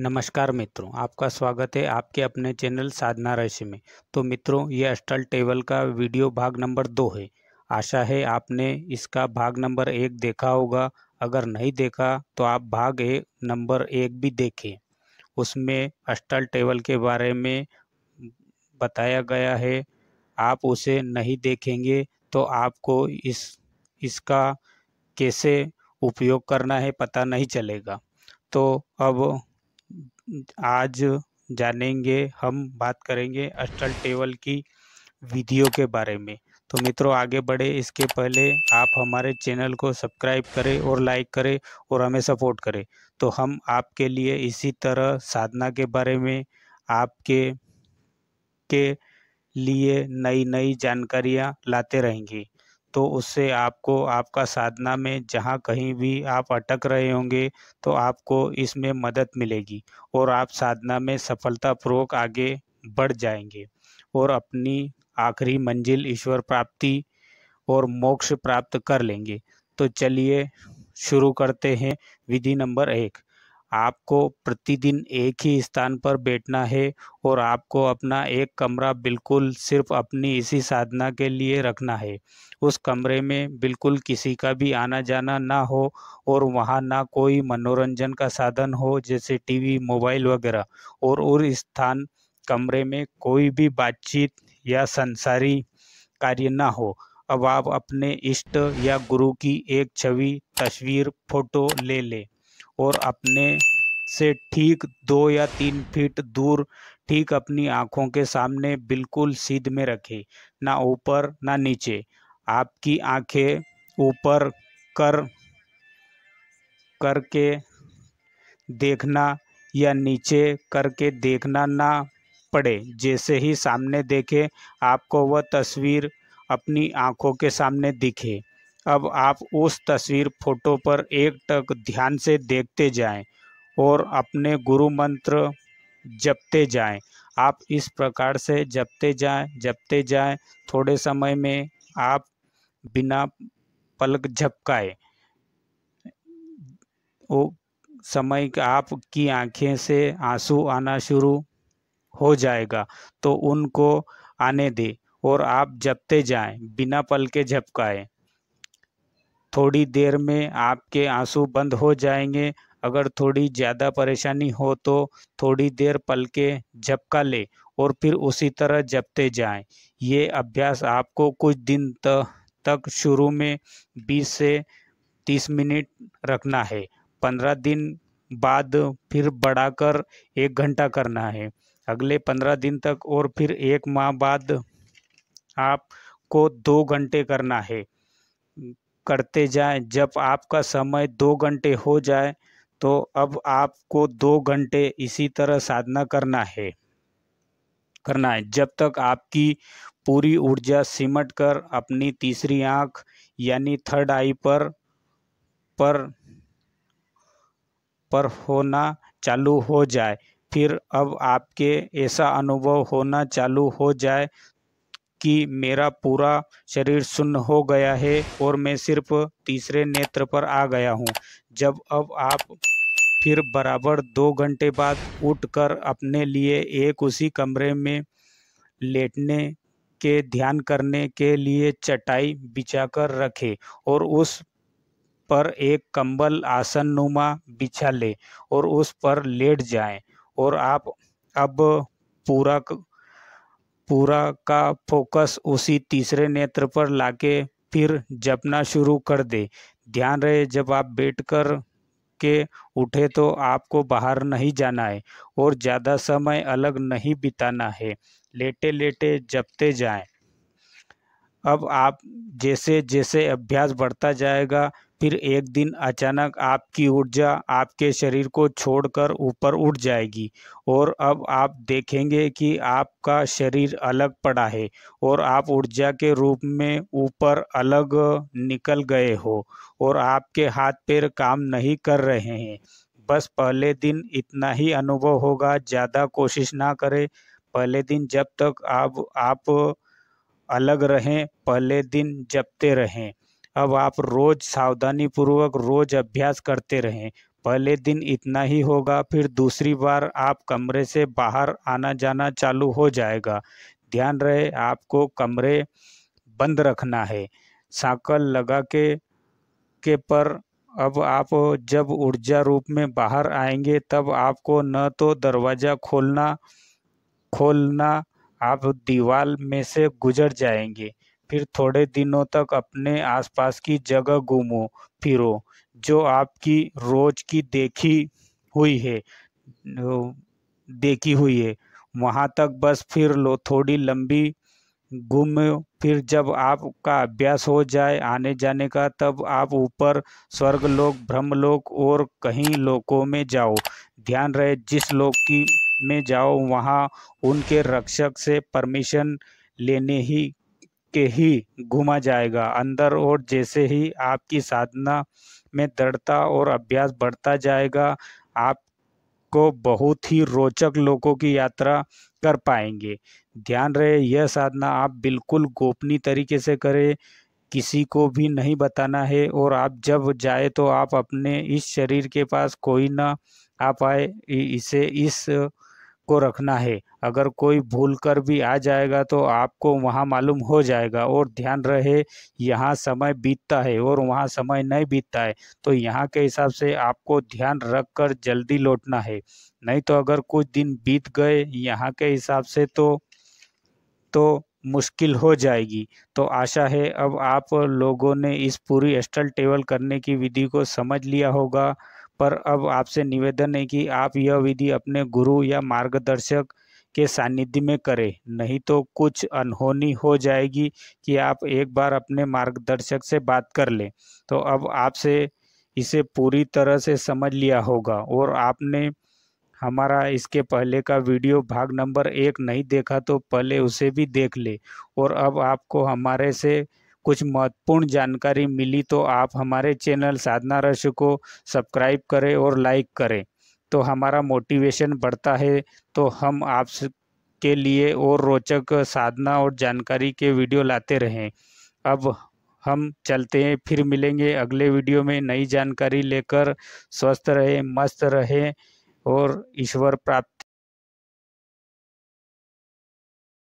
नमस्कार मित्रों, आपका स्वागत है आपके अपने चैनल साधना रहस्य में। तो मित्रों, ये अष्टल टेबल का वीडियो भाग नंबर 2 है। आशा है आपने इसका भाग नंबर 1 देखा होगा। अगर नहीं देखा तो आप भाग नंबर 1 भी देखें। उसमें अष्टल टेबल के बारे में बताया गया है। आप उसे नहीं देखेंगे तो आपको इसका कैसे उपयोग करना है पता नहीं चलेगा। तो अब आज जानेंगे, हम बात करेंगे अष्टल टेबल की विधियों के बारे में। तो मित्रों, आगे बढ़े इसके पहले आप हमारे चैनल को सब्सक्राइब करें और लाइक करें और हमें सपोर्ट करें। तो हम आपके लिए इसी तरह साधना के बारे में, आपके के लिए नई नई जानकारियाँ लाते रहेंगे। तो उससे आपको आपका साधना में जहाँ कहीं भी आप अटक रहे होंगे तो आपको इसमें मदद मिलेगी और आप साधना में सफलतापूर्वक आगे बढ़ जाएंगे और अपनी आखिरी मंजिल ईश्वर प्राप्ति और मोक्ष प्राप्त कर लेंगे। तो चलिए शुरू करते हैं। विधि नंबर 1, आपको प्रतिदिन एक ही स्थान पर बैठना है और आपको अपना एक कमरा बिल्कुल सिर्फ अपनी इसी साधना के लिए रखना है। उस कमरे में बिल्कुल किसी का भी आना जाना ना हो और वहाँ ना कोई मनोरंजन का साधन हो जैसे टीवी, मोबाइल वगैरह। और स्थान कमरे में कोई भी बातचीत या संसारी कार्य ना हो। अब आप अपने इष्ट या गुरु की एक छवि, तस्वीर, फोटो ले लें और अपने से ठीक 2 या 3 फीट दूर ठीक अपनी आँखों के सामने बिल्कुल सीध में रखें, ना ऊपर ना नीचे। आपकी आँखें ऊपर कर करके देखना या नीचे करके देखना ना पड़े। जैसे ही सामने देखें आपको वह तस्वीर अपनी आँखों के सामने दिखे। अब आप उस तस्वीर फोटो पर एकटक ध्यान से देखते जाएं और अपने गुरु मंत्र जपते जाएं। आप इस प्रकार से जपते जाएं। थोड़े समय में आप बिना पलक झपकाए वो समय आपकी आंखें से आंसू आना शुरू हो जाएगा। तो उनको आने दें और आप जपते जाएं बिना पलके झपकाए। थोड़ी देर में आपके आंसू बंद हो जाएंगे। अगर थोड़ी ज़्यादा परेशानी हो तो थोड़ी देर पलके झपका ले और फिर उसी तरह जपते जाएं। ये अभ्यास आपको कुछ दिन तक शुरू में 20 से 30 मिनट रखना है। 15 दिन बाद फिर बढ़ाकर 1 घंटा करना है। अगले 15 दिन तक और फिर 1 माह बाद आपको 2 घंटे करना है। करते जाएं। जब आपका समय 2 घंटे हो जाए तो अब आपको 2 घंटे इसी तरह साधना करना है जब तक आपकी पूरी ऊर्जा सिमट कर अपनी तीसरी आंख यानी थर्ड आई पर होना चालू हो जाए। फिर अब आपके ऐसा अनुभव होना चालू हो जाए कि मेरा पूरा शरीर शून्य हो गया है और मैं सिर्फ तीसरे नेत्र पर आ गया हूँ। जब अब आप फिर बराबर 2 घंटे बाद उठकर अपने लिए एक उसी कमरे में लेटने के ध्यान करने के लिए चटाई बिछाकर रखें और उस पर एक कंबल आसन नुमा बिछा ले और उस पर लेट जाएं। और आप अब पूरा का फोकस उसी तीसरे नेत्र पर लाके फिर जपना शुरू कर दे। ध्यान रहे, जब आप बैठकर के उठे तो आपको बाहर नहीं जाना है और ज़्यादा समय अलग नहीं बिताना है। लेटे लेटे जपते जाएं। अब आप जैसे जैसे अभ्यास बढ़ता जाएगा फिर एक दिन अचानक आपकी ऊर्जा आपके शरीर को छोड़कर ऊपर उठ जाएगी और अब आप देखेंगे कि आपका शरीर अलग पड़ा है और आप ऊर्जा के रूप में ऊपर अलग निकल गए हो और आपके हाथ पैर काम नहीं कर रहे हैं। बस पहले दिन इतना ही अनुभव होगा, ज़्यादा कोशिश ना करें। पहले दिन जब तक आप अलग रहें, पहले दिन जपते रहें। अब आप रोज सावधानी पूर्वक रोज अभ्यास करते रहें। पहले दिन इतना ही होगा, फिर दूसरी बार आप कमरे से बाहर आना जाना चालू हो जाएगा। ध्यान रहे आपको कमरे बंद रखना है। सांकल लगा के पर अब आप जब ऊर्जा रूप में बाहर आएंगे तब आपको न तो दरवाज़ा खोलना, आप दीवार में से गुजर जाएंगे। फिर थोड़े दिनों तक अपने आसपास की जगह घूमो फिरो, जो आपकी रोज की हुई है देखी हुई है, वहां तक बस फिर लो, थोड़ी लंबी घूमो। फिर जब आपका अभ्यास हो जाए आने जाने का, तब आप ऊपर स्वर्गलोक, ब्रह्मलोक और कहीं लोकों में जाओ। ध्यान रहे जिस लोक की में जाओ वहाँ उनके रक्षक से परमिशन लेने ही घूमा जाएगा अंदर। और जैसे ही आपकी साधना में दृढ़ता और अभ्यास बढ़ता जाएगा, आपको बहुत ही रोचक लोकों की यात्रा कर पाएंगे। ध्यान रहे यह साधना आप बिल्कुल गोपनीय तरीके से करें, किसी को भी नहीं बताना है। और आप जब जाए तो आप अपने इस शरीर के पास कोई ना आ पाए, इसे इस को रखना है। अगर कोई भूल कर भी आ जाएगा तो आपको वहाँ मालूम हो जाएगा। और ध्यान रहे यहाँ समय बीतता है और वहाँ समय नहीं बीतता है, तो यहाँ के हिसाब से आपको ध्यान रख कर जल्दी लौटना है। नहीं तो अगर कुछ दिन बीत गए यहाँ के हिसाब से तो मुश्किल हो जाएगी। तो आशा है अब आप लोगों ने इस पूरी एस्ट्रल ट्रैवल करने की विधि को समझ लिया होगा। पर अब आपसे निवेदन है कि आप यह विधि अपने गुरु या मार्गदर्शक के सानिध्य में करें, नहीं तो कुछ अनहोनी हो जाएगी कि आप एक बार अपने मार्गदर्शक से बात कर लें। तो अब आपसे इसे पूरी तरह से समझ लिया होगा। और आपने हमारा इसके पहले का वीडियो भाग नंबर 1 नहीं देखा तो पहले उसे भी देख ले। और अब आपको हमारे से कुछ महत्वपूर्ण जानकारी मिली तो आप हमारे चैनल साधना रहस्य को सब्सक्राइब करें और लाइक करें, तो हमारा मोटिवेशन बढ़ता है। तो हम आपके लिए और रोचक साधना और जानकारी के वीडियो लाते रहें। अब हम चलते हैं, फिर मिलेंगे अगले वीडियो में नई जानकारी लेकर। स्वस्थ रहें, मस्त रहें और ईश्वर प्राप्त